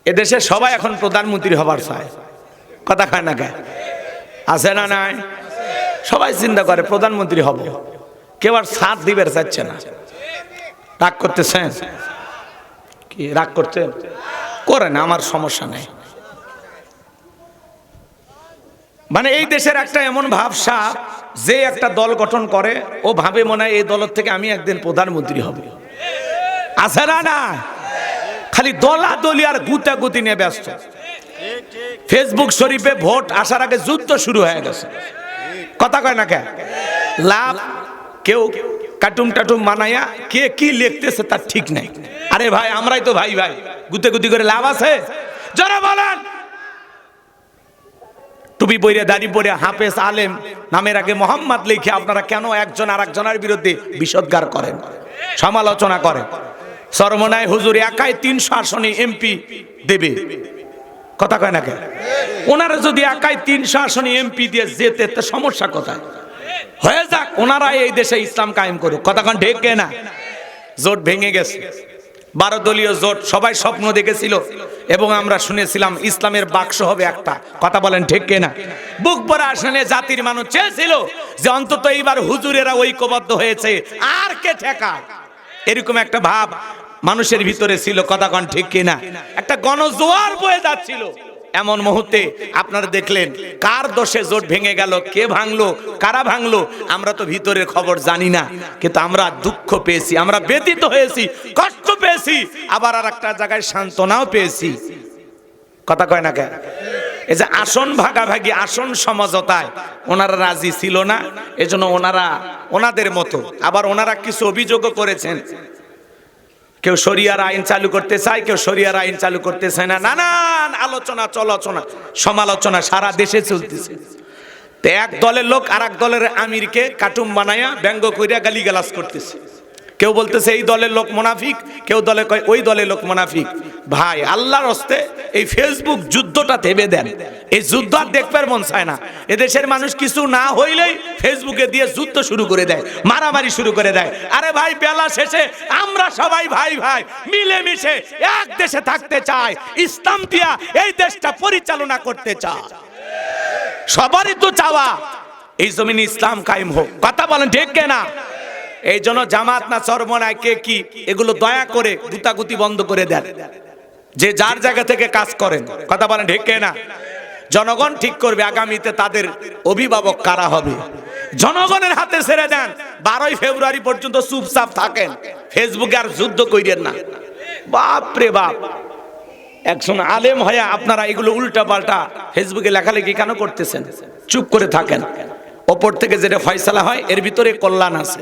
এদেশে সবাই এখন প্রধানমন্ত্রী হবার চায়, কথা খায় না খায়, আছে না নাই? সবাই চিন্তা করে প্রধানমন্ত্রী হব, কেউ আর সাথ দিবে চাচ্ছে না। রাগ করতেছেন? কি রাগ করছেন? করেন, আমার সমস্যা নেই। মানে এই দেশের একটা এমন ভাবসা, যে একটা দল গঠন করে ও ভাবে মনে হয় এই দলের থেকে আমি একদিন প্রধানমন্ত্রী হব, আছে না না? খালি দলাদলি আর গুতাগুতি নিয়ে ব্যস্ত। ফেসবুক শরীফে ভোট আসার আগে যুদ্ধ শুরু হয়ে গেছে, কথা কয় না কে? লাভ কেউ কাটুম টাটুম মানাইয়া কে কি লিখতেছে তার ঠিক নাই। আরে ভাই, আমরাই তো ভাই ভাই, গুতাগুতি করে লাভ আছে? যারা বলেন টুপি পরে দাড়ি পরে হাফেজ আলেম নামের আগে মোহাম্মদ লিখে আপনারা কেন একজন আর একজনের বিরুদ্ধে বিষোদ্গার করেন, সমালোচনা করেন? সরমনায় হুজুর একাই 300 আসনে এমপি দেবে, কথা কয় না কেন? ওনারা যদি একাই 300 আসনে এমপি দিয়ে যেতে, তো সমস্যা কোথায়? হয়ে যাক, ওনারা এই দেশে ইসলাম কায়েম করুক, কথা কন ঠিক না? জোট ভেঙে গেছে, 12 দলীয় জোট, সবাই স্বপ্ন দেখেছিল এবং আমরা শুনেছিলাম ইসলামের বাক্স হবে একটা, কথা বলেন ঠিক না? বুক ভরা আসনে জাতির মানুষ চেয়েছিল যে অন্তত এইবার হুজুরেরা ঐক্যবদ্ধ হয়েছে, আর কে ঠেকায়, এরকম একটা ভাব মানুষের ভিতরে ছিল, কথা কন ঠিক কিনা? একটা গণজোয়ার বয়ে যাচ্ছিল। এমন মুহূর্তে আপনারা দেখলেন কার দোষে জোট ভেঙে গেল, কে ভাঙলো, কারা ভাঙলো, আমরা তো ভিতরের খবর জানি না, কিন্তু আমরা দুঃখ পেয়েছি, আমরা ব্যথিত হয়েছি, কষ্ট পেয়েছি, আবার আর একটা জায়গায় সান্ত্বনাও পেয়েছি, কথা কয় না কেন? এই যে আসন ভাগাভাগি, আসন সমঝোতায় ওনারা রাজি ছিল না, এজন্য ওনারা ওনাদের মতো, আবার ওনারা কিছু অভিযোগও করেছেন, কেউ শরিয়ার আইন চালু করতে চায়, কেউ শরিয়ার আইন চালু করতে চায় না, নানান আলোচনা চলাচনা সমালোচনা সারা দেশে চলতেছে। তো এক দলের লোক আর এক দলের আমিরকে কার্টুন বানায়া ব্যঙ্গ কইরা গালিগালাজ করতেছে। কেউ বলতেছে এই দলের লোক মুনাফিক, কেউ দলে কয় ওই দলের লোক মুনাফিক। ভাই, আল্লাহর হস্তে এই ফেসবুক যুদ্ধটা থেমে দেন, এই যুদ্ধ আর দেখবার মন চায় না। এদেশের মানুষ কিছু না হইলেই ফেসবুকে দিয়ে যুদ্ধ শুরু করে দেয়, মারামারি শুরু করে দেয়। আরে ভাই, বেলা শেষে আমরা সবাই ভাই ভাই মিলেমিশে এক দেশে থাকতে চাই, ইসলাম দিয়া এই দেশটা পরিচালনা করতে চাই, সবারই তো চাওয়া এই জমিনে ইসলাম কায়েম হোক, কথা বলেন ঠিক না? এই জন্য জামাত না চরমনায় কে কি, এগুলো দয়া করে গুতাগুতি বন্ধ করে দেন, যে যার জায়গা থেকে কাজ করেন, কথা বলেন ঠিক না? জনগণ ঠিক করবে আগামীতে তাদের অভিভাবক কারা হবে, জনগণের হাতে ছেড়ে দেন। 12 ফেব্রুয়ারি পর্যন্ত চুপচাপ থাকেন, ফেসবুকে আর যুদ্ধ কইরেন না। বাপ রে বাপ, একজন আলেম হয়ে আপনারা এগুলো উল্টা পাল্টা ফেসবুকে লেখালেখি কেন করতেছেন? চুপ করে থাকেন, ওপর থেকে যেটা ফয়সালা হয় এর ভিতরে কল্যাণ আছে,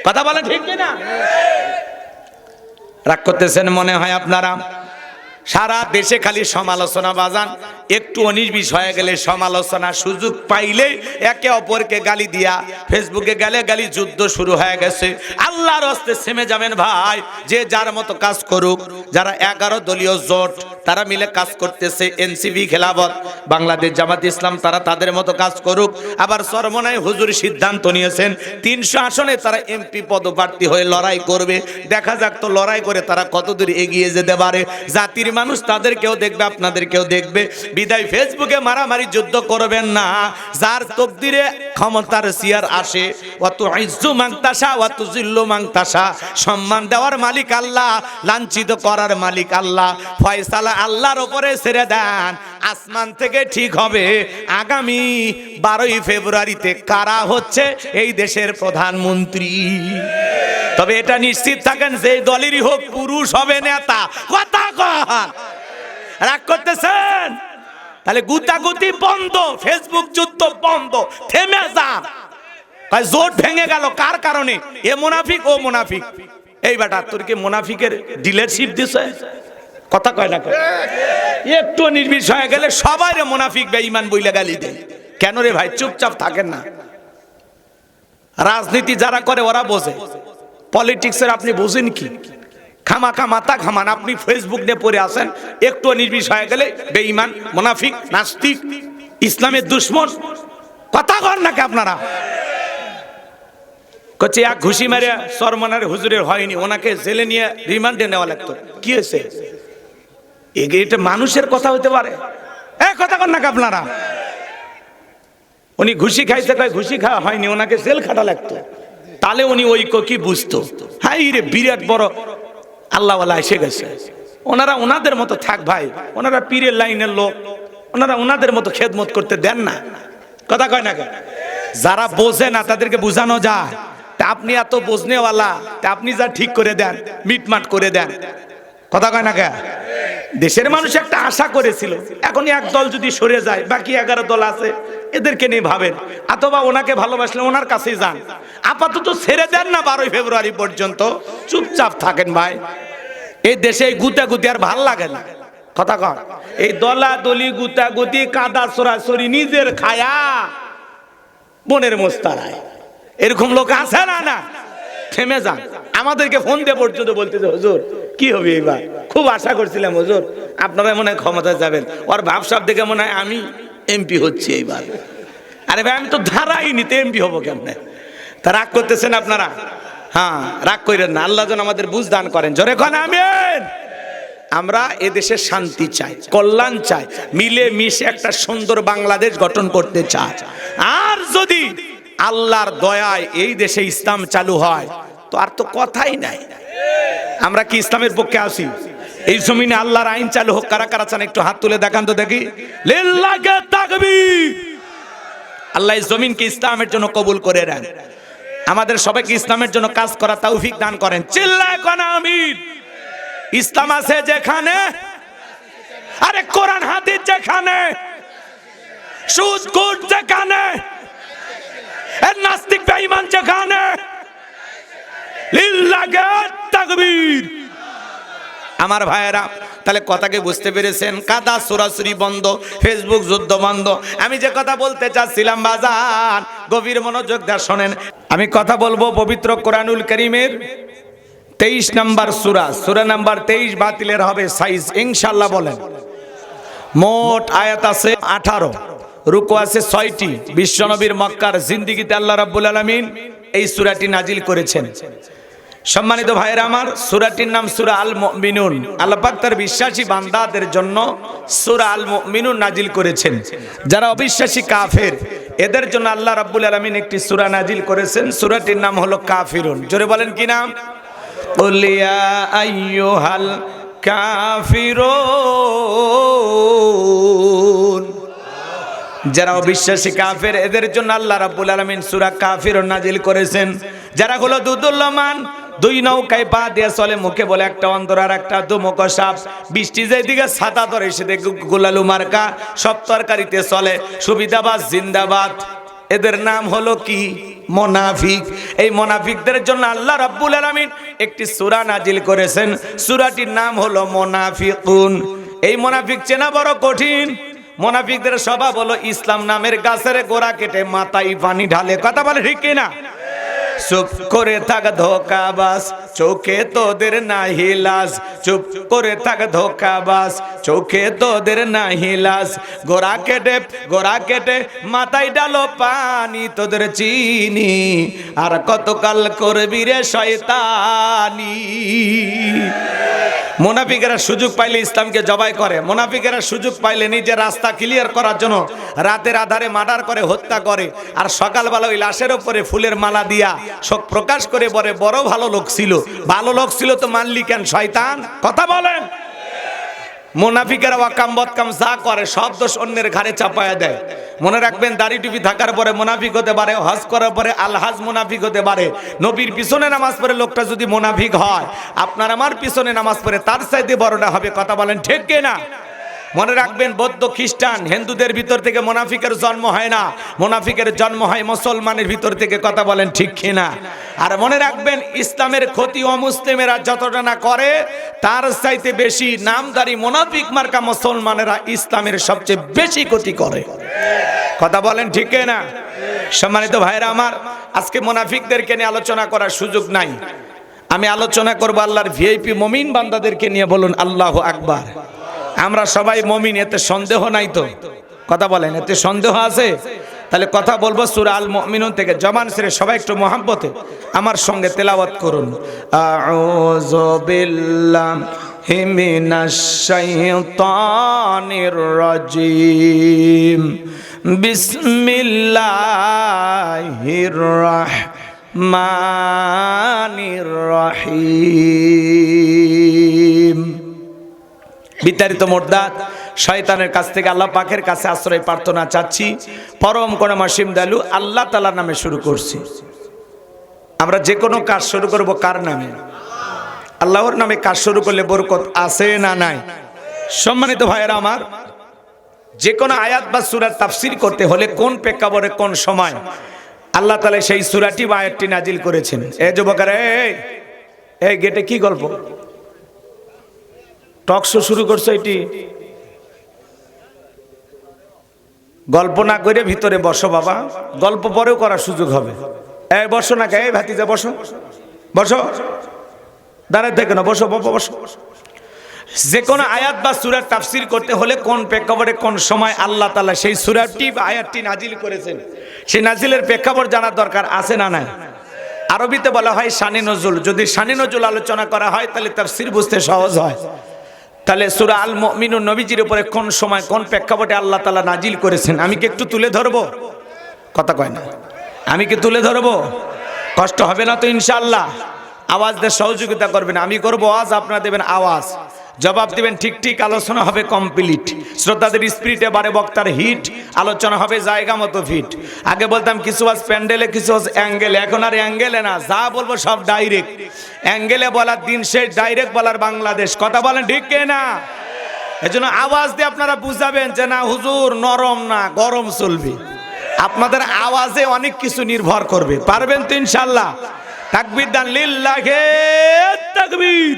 কথা বলেন ঠিক না? রাগ করতেছেন মনে হয় আপনারা? সারা দেশে খালি সমালোচনা বাজান, একটু 19-20 হয়ে গেলে সমালোচনা, সুযোগ পাইলে একে অপরকে গালি দিয়া ফেসবুকে গেলে গালি যুদ্ধ শুরু হয়ে গেছে। আল্লাহর হস্তে থেমে যাবেন ভাই, যে যার মতো কাজ করুক। যারা 11 দলীয় জোট তারা মিলে কাজ করতেছে, এনসিপি, খেলাফত, বাংলাদেশ জামাত ইসলাম, তারা তাদের মতো কাজ করুক। আবার চরমনায় হুজুর সিদ্ধান্ত নিয়েছেন 300 আসনে তারা এমপি পদপ্রার্থী হয়ে লড়াই করবে। দেখা যাক তো লড়াই করে তারা কতদূর এগিয়ে যেতে পারে। জাতির মানুষ তাদেরকেও দেখবে, আপনাদেরকেও দেখবে। বিদায় ফেসবুকে মারামারি যুদ্ধ করবেন না। যার তকদিরে ক্ষমতার চেয়ার আসে, ওয়াত ইজ্জু মান তাশা ওয়াত যিল্লু মান তাশা, সম্মান দেওয়ার মালিক আল্লাহ, লাঞ্ছিত করার মালিক আল্লাহ। ফয়সালা আল্লাহর উপরে ছেড়ে দেন, আসমান থেকে ঠিক হবে আগামী 12 ফেব্রুয়ারিতে কারা হচ্ছে এই দেশের প্রধানমন্ত্রী। তবে এটা নিশ্চিত থাকেন, যে দলেরই হোক পুরুষ হবে নেতা, কথা কন। রাগ করতেছেন? তাহলে গুতাগুতি বন্ধ, ফেসবুক যুদ্ধ বন্ধ, থেমে যান। জোট ভেঙে গেল কার কারণে? এ মুনাফিক, ও মুনাফিক। এই বেটা, তোর কি মুনাফিকের ডিলারশিপ দিছে? কথা কয় না? একটু নির্বিষ হয়ে গেলে সবাই রে মুনাফিক বেঈমান বইলা গালি দেয়। কেন রে ভাই? চুপচাপ থাকেন না। রাজনীতি যারা করে ওরা বোঝে, পলিটিক্সের আপনি বুঝেন কি? খামাখা মাথা ঘামান। আপনি ফেসবুক নিয়ে পড়ে আসেন, একটু নির্বিষ হয়ে গেলে বেঈমান, মুনাফিক, নাস্তিক, ইসলামের দুশ্মন। কথা কর নাকি আপনারা? কচ্ছে এক ঘুষি মারে চরমনার হুজুরের হয়নি, ওনাকে জেলে নিয়ে রিমান্ডে নেওয়া লাগতো। কি হয়েছে? এটা মানুষের কথা হতে পারে? কথা কন না আপনারা। উনি ঘুষি খাইতে কয় ঘুষি খাওয়া হয়নি, ওনাকে জেল খাটা লাগতো, তাহলে উনি ওই কি বুঝতো? হাই রে, বিরাট বড় আল্লাহওয়ালা এসে গেছে। ওনারা ওনাদের মতো থাক ভাই, ওনারা পীরের লাইনের লোক, ওনারা ওনাদের মতো খেদমত করতে দেন না। কথা কয় না? যারা বোঝে না তাদেরকে বুঝানো যায়। তা আপনি এত বোঝনেওয়ালা, তা আপনি যা ঠিক করে দেন, মিটমাট করে দেন। কথা কয় না? দেশের মানুষ একটা আশা করেছিল, এখন এক দল যদি সরে যায়, বাকি 11 দল আছে, এদেরকে নিয়ে ভাবেন, অথবা ওনাকে ভালোবাসলে ওনার কাছেই যান। আপাতত ছেড়ে দেন না 12 ফেব্রুয়ারি পর্যন্ত, চুপচাপ থাকেন ভাই। এই দেশে গুতাগুতি আর ভাল লাগে না। কথা কন, এই দলাদলি গুতাগুতি কাদা সরাসরি নিজের খায়া বনের মোস্তারায়, এরকম লোক আছে না? না, থেমে যান। আমাদেরকে ফোন দিয়ে পর্যন্ত বলতেছে, হুজুর কি হবে এবার, খুব আশা করছিলাম হুজুর আপনারা মনে হয় ক্ষমতায় যাবেন। ওর ভাবসাব দেখে মনে হয় আমি এমপি হচ্ছি এইবার। আরে ভাই, আমি তো ধারাই নিতে এমপি হবো কেমনে? তা রাগ করতেছেন আপনারা? হ্যাঁ, রাগ করেন না, আল্লাহ যেন আমাদের বুঝ দান করেন। জোরে কোন আমিন। আমরা এদেশে শান্তি চাই, কল্যাণ চাই, মিলে মিশে একটা সুন্দর বাংলাদেশ গঠন করতে চাই। আর যদি আল্লাহর দয়ায় এই দেশে ইসলাম চালু হয় তো আর তো কথাই নাই। আমরা কি ইসলামের পক্ষে আছি? এই জমিনে আল্লাহর আইন চালু হোক। কারা কারা চান একটু হাত তুলে দেখান তো দেখি। লিল্লাহি তাকবীর। আল্লাহ এই জমিনকে ইসলামের জন্য কবুল করে নেন। আমাদের সবাইকে ইসলামের জন্য কাজ করা তৌফিক দান করেন। চিল্লায় কোন আমিন। ইসলাম আছে যেখানে, আরে কোরআন হাদিস যেখানে, সুদ ঘুষ যেখানে, নাস্তিক বেঈমান যেখানে, লিল্লাহি তাকবীর। আমার ভাইয়েরা, তাহলে কথাকে বুঝতে পেরেছেন? কাদা সরাসরি বন্ধ, ফেসবুক যুদ্ধ বন্ধ। আমি যে কথা বলতে চাচ্ছিলাম বাজান, গভীর মনোযোগ দিয়ে শোনেন। আমি কথা বলবো পবিত্র কোরআনুল কারীমের 23 নম্বর সূরা, সূরা নাম্বার 23 বাতিলের হবে সাইজ ইনশাআল্লাহ। বলেন, মোট আয়াত আছে 18, রুকু আছে 6টি। বিশ্বনবীর মক্কার জিন্দেগিতে আল্লাহ রাব্বুল আলামিন এই সূরাটি নাজিল করেছেন। সম্মানিত ভাইয়েরা আমার, সূরাটির নাম সূরা আল মুমিনুন। আল্লাহ পাক তার বিশ্বাসী বান্দাদের জন্য সূরা আল মুমিনুন নাজিল করেছেন। যারা অবিশ্বাসী কাফের, এদের জন্য আল্লাহ রাব্বুল আলামিন একটি সূরা নাজিল করেছেন। সূরাটির নাম হলো কাফিরুন। জোরে বলেন কি নাম? কুল ইয়া আইয়ুহাল কাফিরুন। যারা অবিশ্বাসী কাফের, এদের জন্য আল্লাহ রাব্বুল আলামিন সূরা কাফিরুন নাজিল করেছেন। যারা হলো দুদুল্যমান, 2 নৌকায় পা দিয়ে চলে, মুখে বলে একটা অন্তর আর একটা দুমুখ সাপ, বৃষ্টি যেদিকে ছাতা ধরে সেদিকে গোলালু মার্কা, সব তরকারিতে চলে, সুবিধাবাদ জিন্দাবাদ। এদের নাম হলো কি? মুনাফিক। এই মুনাফিকদের জন্য আল্লাহ রাব্বুল আলামিন একটি সূরা নাজিল করেছেন। সূরাটির নাম হলো মুনাফিকুন। এই মুনাফিক চেনা বড় কঠিন। মুনাফিকদের স্বভাব হলো ইসলাম নামের গাছের গোড়া কেটে মাথায় পানি ঢালে। কথা বলে ঠিক কিনা? চুপ করে থাক ধোকাবাজ, চোখে তোদের নাহি লাজ। চুপ করে থাক ধোকাবাজ, চোখে তোদের নাহি লাজ। গোড়া কেটে মাথায় ডালো পানি, তোদের চিনি আর কতকাল করবি রে শয়তানি। মুনাফিকেরা সুযোগ পাইলে ইসলামকে জবাই করে। মুনাফিকেরা সুযোগ পাইলে নিজের রাস্তা ক্লিয়ার করার জন্য রাতের আধারে মার্ডার করে, হত্যা করে, আর সকালবেলা ওই লাশের উপরে ফুলের মালা দিয়া শোক প্রকাশ করে বলে বড় ভালো লোক ছিল। ভালো লোক ছিল তো মানলি কেন শয়তান? কথা বলেন। মুনাফিকেরা ওয়াকাম বদকাম যা করে সব দোষ অন্যের ঘাড়ে চাপায়া দেয়। মনে রাখবেন, দাড়ি টুপি থাকার পরে মুনাফিক হতে পারে, হজ করার পরে আলহাজ মুনাফিক হতে পারে। নবীর পিছনে নামাজ পড়ে লোকটা যদি মুনাফিক হয়, আপনার আমার পিছনে নামাজ পড়ে তার চাইতে বড়টা হবে। কথা বলেন ঠিক কিনা? মনে রাখবেন, বৌদ্ধ খ্রিস্টান হিন্দুদের ভিতর থেকে মুনাফিকের জন্ম হয় না, মুনাফিকের জন্ম হয় মুসলমানের ভিতর থেকে। কথা বলেন ঠিক কিনা? আর মনে রাখবেন, ইসলামের ক্ষতি অমুসলিমেরা যতটা না করে, তার চাইতে বেশি নামদারি মুনাফিক মার্কা মুসলমানেরা ইসলামের সবচেয়ে বেশি ক্ষতি করে। কথা বলেন ঠিক কিনা? সম্মানিত ভাইরা আমার, আজকে মুনাফিকদেরকে নিয়ে আলোচনা করার সুযোগ নাই। আমি আলোচনা করব আল্লাহর ভিআইপি মুমিন বান্দাদেরকে নিয়ে। বলুন আল্লাহু আকবার। আমরা সবাই মুমিন, এতে সন্দেহ নাই তো? কথা বলেন, এতে সন্দেহ আছে? তাহলে কথা বলবো সূরা আল মুমিনুন থেকে। জবান ছেড়ে সবাই একটু মহব্বতে আমার সঙ্গে তেলাওয়াত করুন। আউযু বিল্লাহি মিনাশ শাইতানির রাজিম বিসমিল্লাহির রাহমানির রহিম। বিতাড়িত মোর্দাত শয়তানের কাছ থেকে আল্লাহ পাকের কাছে আশ্রয় প্রার্থনা চাচ্ছি। পরম করুণা অসীম দয়ালু আল্লাহ তাআলার নামে শুরু করছি। আমরা যে কোনো কাজ শুরু করব কার নামে? আল্লাহর নামে কাজ শুরু করলে বরকত আছে না নাই? সম্মানিত ভাইয়েরা আমার, যে কোনো আয়াত বা সূরার তাফসীর করতে হলে কোন প্রেক্ষাপটে কোন সময় আল্লাহ তাআলা সেই সূরাটি বা আয়াতটি নাজিল করেছেন। এই যুবকেরা, এই গেটে কি গল্প টক শো শুরু করছো? এটি গল্প না করে ভিতরে বসো বাবা, গল্প পরেও করার সুযোগ হবে। এই বসো না, এই ভাতিজা বসো, বসো, দাঁড়ায় থেকে না, বসো বাবা বসো। যে কোনো আয়াত বা সূরার তাফসীর করতে হলে কোন প্রেক্ষাপটে কোন সময় আল্লাহ তাআলা সেই সূরাটি বা আয়াতটি নাজিল করেছেন, সেই নাজিলের প্রেক্ষাপট জানার দরকার আছে না নাই? আরবিতে বলা হয় শানে নজুল। যদি শানে নজুল আলোচনা করা হয় তাহলে তাফসীর বুঝতে সহজ হয়। তাহলে সূরা আল মুমিনুন নবীজির উপরে কোন সময় কোন প্রেক্ষাপটে আল্লাহ তাআলা নাজিল করেছেন আমি কি একটু তুলে ধরবো? কথা কয় না, আমি কি তুলে ধরবো? কষ্ট হবে না তো ইনশাআল্লাহ? আওয়াজ দিয়ে সহযোগিতা করবেন, আমি করবো আওয়াজ, আপনারা দেবেন আওয়াজ, জবাব দিবেন ঠিক ঠিক, আলোচনা হবে কমপ্লিট। শ্রোতাদের স্পিরিটে বারে বক্তার হিট, আলোচনা হবে জায়গা মতো ফিট। আগে বলতাম কিছু আজ প্যান্ডেলে, কিছু আজ অ্যাঙ্গেলে, এখন আর অ্যাঙ্গেলে না, যা বলবো সব ডাইরেক্ট। অ্যাঙ্গেলে বলার দিন শেষ, ডাইরেক্ট বলার বাংলাদেশ। কথা বলেন ঠিক কে না? এজন্য আওয়াজ দিয়ে আপনারা বুঝাবেন যে না হুজুর নরম না গরম চলবে। আপনাদের আওয়াজে অনেক কিছু নির্ভর করবে। পারবেন তো ইনশাআল্লাহ? তাকবীর দান, লিল্লাহি তাকবীর।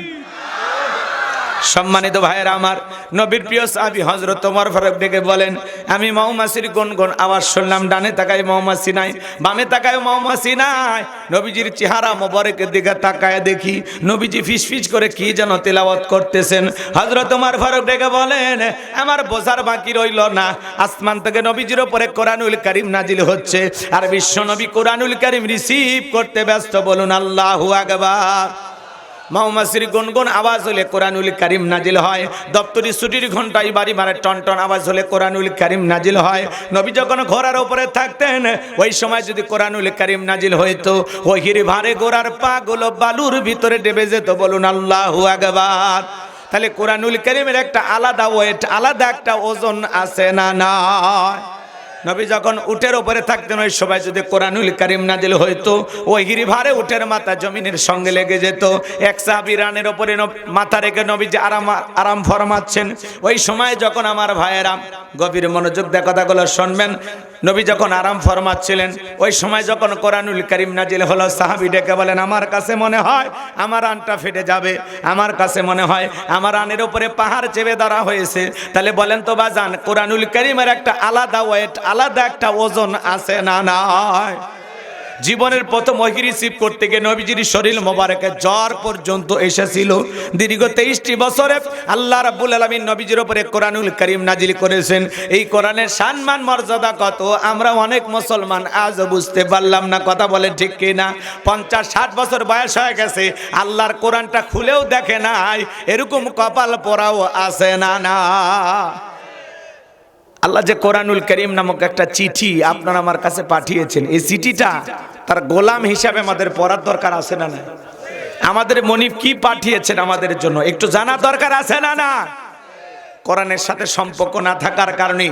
সম্মানিত ভাইয়েরা আমার, নবীর প্রিয় সাহাবী হযরত ওমর ফারুক ডেকে বলেন, আমি মৌমাছির গুনগুন আওয়াজ শুনলাম। ডানে তাকায় মৌমাছি নাই, বামে তাকায় মৌমাছি নাই। নবীজির চেহারা মোবারকের দিকে তাকায় দেখি নবীজি ফিসফিস করে কি যেন তেলাওয়াত করতেছেন। হযরত ওমর ফারুক ডেকে বলেন, আমার বোঝার বাকি রইল না, আসমান থেকে নবীজির উপরে কোরআনুল কারীম নাজিল হচ্ছে আর বিশ্ব নবী কোরআনুল কারীম রিসিভ করতে ব্যস্ত। বলুন আল্লাহু আকবার। মৌমাছির গুনগুন আওয়াজ হলে কোরআনুল কারীম নাজিল হয়। দপ্তরি ছুটির ঘন্টায় বাড়ি মারে টনটন আওয়াজ হলে কোরআনুল কারীম নাজিল হয়। নবী যখন ঘোড়ার উপরে থাকতেন ওই সময় যদি কোরআনুল কারীম নাজিল হইতো, ওহির ভারে ঘোড়ার পা গুলো বালুর ভিতরে ডেবে যেত। বলুন আল্লাহু আকবার। তাহলে কোরআনুল কারীমের একটা আলাদা ওয়েট, আলাদা একটা ওজন আছে না নয়? নবী যখন উটের উপরে থাকতেন ওই সময় যদি কোরআনুল কারীম নাজিল হইতো, ওই গিরিভারে উটের মাথা জমিনের সঙ্গে লেগে যেত। এক সাহাবী রানের উপরে মাথা রেখে নবীজি আরাম ফরমাচ্ছেন। ওই সময় যখন আমার ভাইয়েরা গভীর মনোযোগ দিয়ে কথাগুলো শুনবেন, নবী যখন আরাম ফরমাচ্ছিলেন ওই সময় যখন কোরআনুল কারীম নাজিল হলো, সাহাবী ডেকে বলেন, আমার কাছে মনে হয় আমার আনটা ফেটে যাবে, আমার কাছে মনে হয় আমার আনের উপরে পাহাড় চেপে ধরা হয়েছে। তাহলে বলেন তো বাজান, কোরআনুল কারীমের একটা আলাদা ওয়েট, আলাদা একটা ওজন আছে না নাই? জীবনের প্রথম ওহী রিসিভ করতে গিয়ে নবীজির শরীর মোবারকে জ্বর পর্যন্ত এসেছিল। দীর্ঘ 23টি বছরে আল্লাহ রাব্বুল আলামিন নবীজির উপরে কোরআনুল কারীম নাজিল করেছেন। এই কোরআনের সম্মান মর্যাদা কত আমরা অনেক মুসলমান আজ বুঝতে পারলাম না। কথা বলে ঠিক কি না? 50-60 বছর বয়স হয়ে গেছে, আল্লাহর কোরআনটা খুলেও দেখে নাই, এরকম কপাল পোড়াও আছে না না? আল্লাহ যে কোরআনুল কারীম নামক একটা চিঠি আপনারা আমার কাছে পাঠিয়েছেন, এই চিঠিটা তার গোলাম হিসাবে আমাদের পড়ার দরকার আছে না না? আমাদের মনিব কি পাঠিয়েছেন আমাদের জন্য একটু জানার দরকার আছে না না? কোরআনের সাথে সম্পর্ক না থাকার কারণে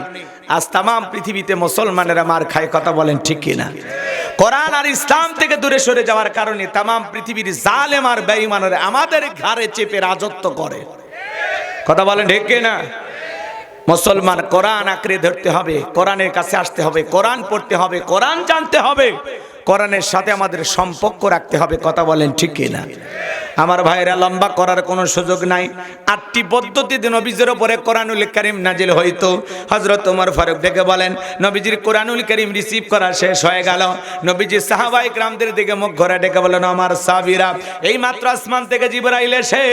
আজ তামাম পৃথিবীতে মুসলমানেরা মার খায়। কথা বলেন ঠিক কি না? কোরআন আর ইসলাম থেকে দূরে সরে যাওয়ার কারণে তামাম পৃথিবীর জালেম আর বেঈমানরা আমাদের ঘাড়ে চেপে রাজত্ব করে। কথা বলেন ঠিক কি না? মুসলমান কোরআন আঁকড়ে ধরতে হবে, কোরআনের কাছে আসতে হবে, কোরআন পড়তে হবে, কোরআন জানতে হবে, কোরআনের সাথে আমাদের সম্পর্ক রাখতে হবে। কথা বলেন ঠিক কি না? আমার ভাইরা, লম্বা করার কোনো সুযোগ নাই। 8টি পদ্ধতিতে নবীজির উপরে কোরআনুল কারীম নাজিল হইতো। হযরত ওমর ফারুক ডেকে বলেন, নবীজির কোরআনুল কারীম রিসিভ করা শেষ হয়ে গেল। নবীজি সাহাবায়ে কেরামদের দিকে মুখ ঘোরা ডেকে বলেন, আমার সাহাবীরা, এই মাত্র আসমান থেকে জিবরাইল এসে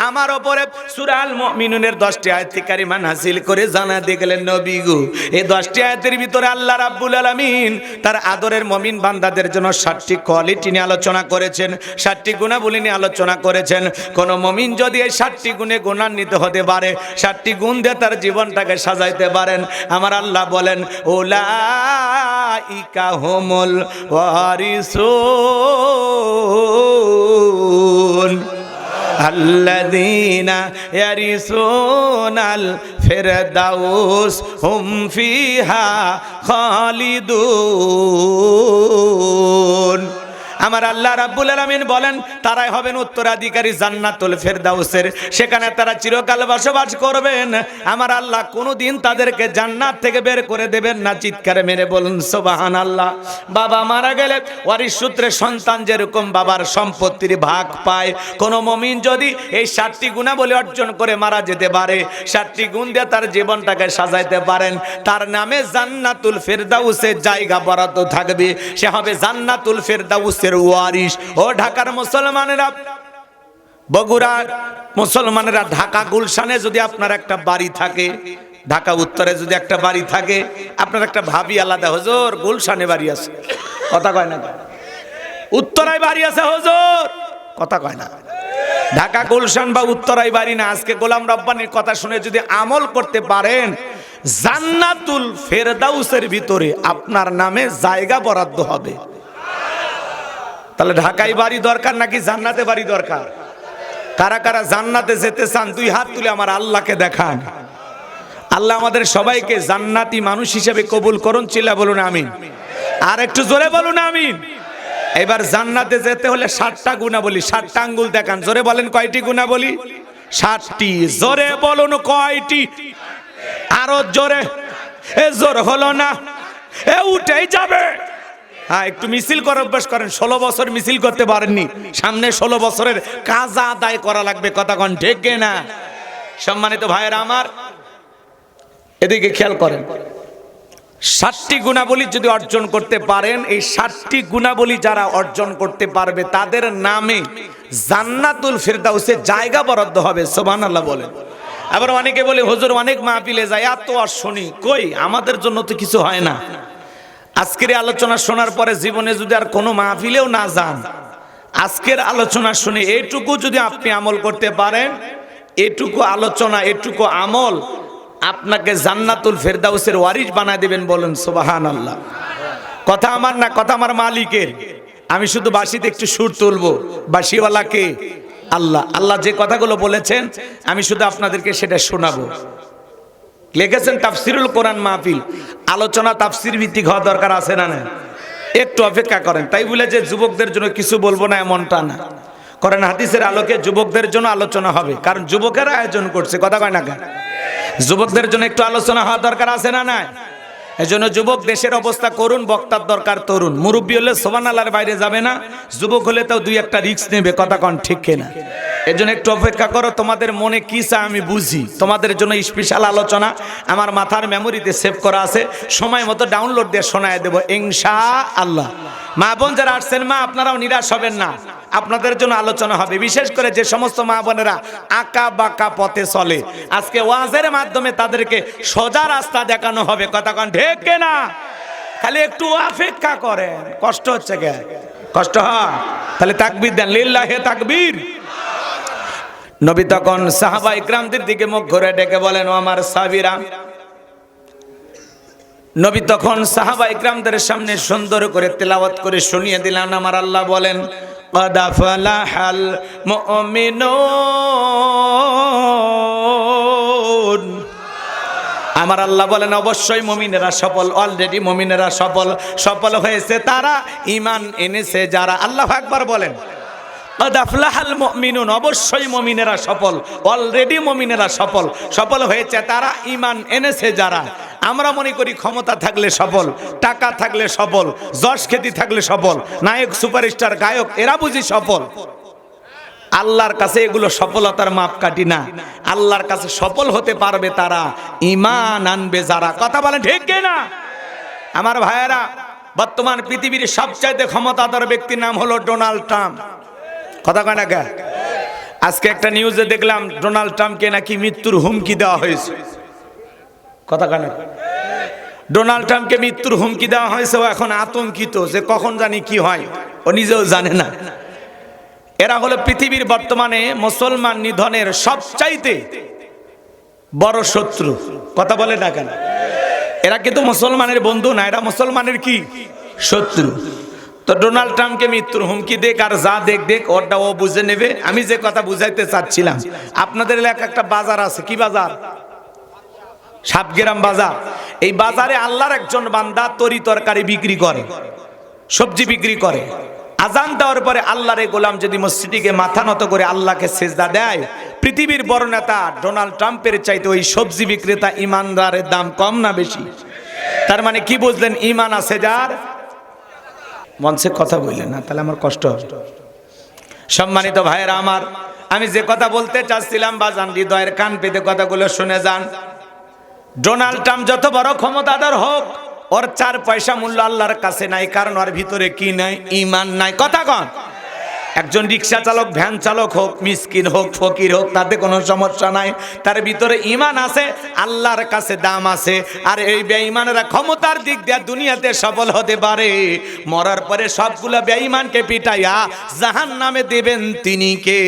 আমার উপরে সূরা আল মুমিনুনের 10টি আয়াত কারিমা নাযিল করে জানা দিয়ে গেলেন, নবী গো, এই 10টি আয়াতের ভিতরে আল্লাহ রাব্বুল আলামিন তার আদরের মুমিন বান্দাদের জন্য 7টি কোয়ালিটি নিয়ে আলোচনা করেছেন, 7টি গুণাবলী নিয়ে আলোচনা আলোচনা করেছেন কোন মুমিন যদি এই 7টি গুণে গুণান্বিত হতে পারে, 7টি গুণ দিয়ে তার জীবনটাকে সাজাইতে পারেন, আমার আল্লাহ বলেন উলাইকা হুমুল ওয়ারিসুন আল্লাযীনা ইয়ারিসুনাল ফিরদাউস হুম ফিহা খালিদুন। আমার আল্লাহ রাব্বুল আলামিন বলেন তারাই হবেন উত্তরাধিকারী জান্নাতুল ফেরদাউসের, সেখানে তারা চিরকাল বসবাস করবেন। আমার আল্লাহ কোনোদিন তাদেরকে জান্নাত থেকে বের করে দেবেন না। চিৎকারে মেরে বলুন সুবহানাল্লাহ। বাবা মারা গেলে ওয়ারিশ সূত্রে সন্তান যেরকম বাবার সম্পত্তির ভাগ পায়, কোন মুমিন যদি এই 7টি গুণাবলী অর্জন করে মারা যেতে পারে, 7টি গুণ দিয়ে তার জীবনটাকে সাজাইতে পারেন, তার নামে জান্নাতুল ফেরদাউসের জায়গা বরাদ্দ থাকবে, সে হবে জান্নাতুল ফেরদাউসের ওয়ারিশ। ও ঢাকার মুসলমানেরা, বগুড়ার মুসলমানেরা, ঢাকা গুলশানে যদি আপনার একটা বাড়ি থাকে, ঢাকা উত্তরে যদি একটা বাড়ি থাকে, আপনার একটা ভাবি আলাদা, হুজুর গুলশানে বাড়ি আছে, কথা কয় না। উত্তরায় বাড়ি আছে হুজুর, কথা কয় না। ঢাকা গুলশান বা উত্তরায় বাড়ি না। আজকে গোলাম রব্বানির কথা শুনে যদি আমল করতে পারেন, জান্নাতুল ফেরদাউসের ভিতরে আপনার নামে জায়গা বরাদ্দ হবে। তাহলে ঢাকায় বাড়ি দরকার নাকি জান্নাতে বাড়ি দরকার? কারা কারা জান্নাতে যেতে চান 2 হাত তুলে আমার আল্লাহকে দেখান। আল্লাহ আমাদের সবাইকে জান্নাতি মানুষ হিসেবে কবুল করুন। চিল্লা বলুন আমিন। আর একটু জোরে বলুন আমিন। এবার জান্নাতে যেতে হলে 7টা গুণাবলী, 7টা আঙ্গুল দেখান। জোরে বলেন কয়টি গুণাবলী? 7টি। জোরে বলুন কয়টি? আরো জোরে। এ জোর হলো না, এ উঠেই যাবে। হ্যাঁ, একটু মিছিল করে অভ্যাস করেন। 16 বছর মিছিল করতে পারেননি, সামনে 16 বছরের কাজা আদায় করা লাগবে। কথা কন ঠিক না? সম্মানিত ভাইয়েরা আমার, এদিকে খেয়াল করেন। 7টি গুণাবলী যদি অর্জন করতে পারেন, এই 7টি গুণাবলী যারা অর্জন করতে পারবে তাদের নামে জান্নাতুল ফেরদাউসে জায়গা বরাদ্দ হবে। সুবহানাল্লাহ বলেন। আবার অনেকে বলে হুজুর অনেক মাহফিলে যায়, এত আর শুনি, কই আমাদের জন্য তো কিছু হয় না। আজকের আলোচনা শোনার পরে জীবনে যদি আর কোনো মাহফিলেও না যান, আজকের আলোচনা শুনে এইটুকু যদি আপনি আমল করতে পারেন, এটুকু আলোচনা, এটুকু আমল আপনাকে জান্নাতুল ফেরদাউসের ওয়ারিশ বানায় দেবেন। বলেন সুবহানাল্লাহ। কথা আমার না, কথা আমার মালিকের। আমি শুধু বাঁশিতে একটু সুর তুলবো। বাঁশিওয়ালা কে? আল্লাহ। আল্লাহ যে কথাগুলো বলেছেন আমি শুধু আপনাদেরকে সেটা শোনাবো। লিখেছেন তাফসিরুল কোরআন মাহফিল, আলোচনা তাফসির ভিত্তিক হওয়া দরকার আছে না? না, একটু অপেক্ষা করেন। তাই বলে যে যুবকদের জন্য কিছু বলবো না এমনটা না। করেন হাদিসের আলোকে যুবকদের জন্য আলোচনা হবে, কারণ যুবকেরা আয়োজন করছে। কথা কয় না কেন? যুবকদের জন্য একটু আলোচনা হওয়া দরকার আছে না? না, এজন্য যুবক দেশের অবস্থা করুন, বক্তার দরকার তরুণ। মুরব্বী হলে সুবহানাল্লাহর বাইরে যাবে না, যুবক হলে তাও 2-1টা রিস্ক নেবে। কথা কন ঠিক কিনা? এজন্য একটু অপেক্ষা করো। তোমাদের মনে কি চায় আমি বুঝি। তোমাদের জন্য স্পেশাল আলোচনা আমার মাথার মেমোরিতে সেভ করা আছে, সময় মতো ডাউনলোড দিয়ে শোনায় দেবো ইনশাআল্লাহ। মা বোন যারা আসছেন, মা আপনারাও নিরাশ হবেন না, আপনাদের জন্য আলোচনা হবে। বিশেষ করে যে সমস্ত মা বোনেরা আঁকা বাঁকা পথে চলে, আজকে ওয়াজের মাধ্যমে তাদেরকে সোজা রাস্তা দেখানো হবে। কথা কন ঠিক কিনা? খালি একটু অপেক্ষা করেন। কষ্ট হচ্ছে কে? কষ্ট হয় তাহলে তাকবীর দেন, লিল্লাহে তাকবীর। নবী তখন সাহাবা ইকরামদের দিকে মুখ ঘুরে ডেকে বলেন, ও আমার সাহাবীরা। নবী তখন সাহাবা ইকরামদের সামনে সুন্দর করে তেলাওয়াত করে শুনিয়ে দিলেন। আমার আল্লাহ বলেন, قد فلح المؤمنون। আমার আল্লাহ বলেন অবশ্যই মুমিনেরা সফল, অলরেডি মুমিনেরা সফল। সফল হয়েছে তারা ঈমান এনেছে যারা। আল্লাহু আকবার বলেন। قد فلح المؤمنون, অবশ্যই মুমিনেরা সফল, অলরেডি মুমিনেরা সফল। সফল হয়েছে তারা, ঈমান এনেছে যারা। আমরা মনে করি ক্ষমতা থাকলে সফল, টাকা থাকলে সফল, যশ খ্যাতি থাকলে সফল, নায়ক সুপারস্টার গায়ক এরা বুঝি সফল। আল্লাহর কাছে এগুলো সফলতার মাপকাঠি না। আল্লাহর কাছে সফল হতে পারবে তারা, ঈমান আনবে যারা। কথা বলেন ঠিক কিনা? আমার ভাইয়েরা, বর্তমান পৃথিবীর সবচাইতে ক্ষমতাধর ব্যক্তির নাম হলো ডোনাল্ড ট্রাম্প। কথা কয় না কে? আজকে একটা নিউজে দেখলাম ডোনাল্ড ট্রাম্পকে নাকি মৃত্যুর হুমকি দেওয়া হয়েছে। কথা কয় না? ডোনাল্ড ট্রাম্পকে মৃত্যুর হুমকি দেওয়া হয়েছে। ও এখন আতঙ্কিত যে কখন জানি কি হয়, ও নিজেও জানে না। এরা হলো পৃথিবীর বর্তমানে মুসলমান নিধনের সবচাইতে বড় শত্রু। কথা বলে না কেন? এরা কিন্তু মুসলমানের বন্ধু না, এরা মুসলমানের কি শত্রু। তো ডোনাল্ড ট্রাম্পকে মৃত্যুর হুমকি দেখ আর যা দেখ দেখ ওরটা ও বুঝে নেবে। আমি যে কথা বুঝাইতে চাচ্ছিলাম, আপনাদের এলাকা একটা বাজার আছে, কি বাজার? সাতগ্রাম বাজার। এই বাজারে আল্লাহর একজন বান্দা তরি তরকারি বিক্রি করে, সবজি বিক্রি করে। আজান দেওয়ার পরে আল্লাহর এই গোলাম যদি মসজিদে মাথা নত করে আল্লাহকে সিজদা দেয়, পৃথিবীর বড় নেতা ডোনাল্ড ট্রাম্পের চাইতে ওই সবজি বিক্রেতা ইমানদারের দাম কম না বেশি? তার মানে কি বুঝলেন? ইমান আছে যার, মঞ্চে কথা বললেন না তাহলে আমার কষ্ট হবে। সম্মানিত ভাইয়েরা আমার, আমি যে কথা বলতে চাচ্ছিলাম বাজান হৃদয়ের কান পেতে কথাগুলো শুনে যান। ডোনাল্ড ট্রাম্প যত বড় ক্ষমতাধর হোক, ওর 4 পয়সা মূল্য আল্লাহর কাছে নাই, কারণ ওর ভিতরে কি নাই? ঈমান নাই। কথা কন। একজন রিক্সা চালক, ভ্যান চালক হোক, মিসকিন হোক, ফকির হোক, তাতে কোনো সমস্যা নাই, তার ভিতরে ঈমান আছে, আল্লাহর কাছে দাম আছে। আর এই বেঈমানেরা ক্ষমতার দিক দিয়ে দুনিয়াতে সফল হতে পারে, মরার পরে সবগুলো বেঈমানকে পিটাইয়া জাহান্নামে দেবেন তিনি কে?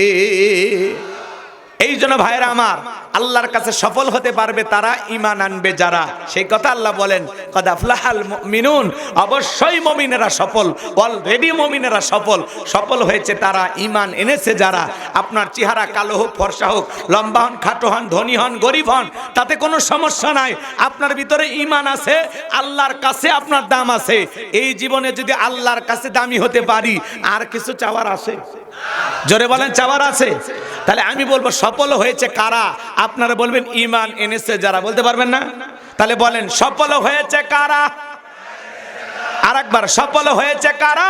এই জন্য ভাইরা আমার, আল্লাহর কাছে সফল হতে পারবে তারা, ঈমান আনবে যারা। সেই কথা আল্লাহ বলেন, কদ আফলাহাল মুমিনুন, অবশ্যই মুমিনেরা সফল, অলরেডি মুমিনেরা সফল। সফল হয়েছে তারা, ঈমান এনেছে যারা। আপনার চেহারা কালো হোক, ফর্সা হোক, লম্বা হন, খাটো হন, ধনী হন, গরিব হন, তাতে কোনো সমস্যা নাই। আপনার ভিতরে ঈমান আছে, আল্লাহর কাছে আপনার দাম আছে। এই জীবনে যদি আল্লাহর কাছে দামি হতে পারি, আর কিছু চাওয়ার আছে? জোরে বলেন, চাওয়ার আছে? তাহলে আমি বলবো সফল হয়েছে কারা? আপনারা বলবেন ঈমান এনেছে যারা। বলতে পারবেন না? তাহলে বলেন সফল হয়েছে কারা? আরেকবার, সফল হয়েছে কারা?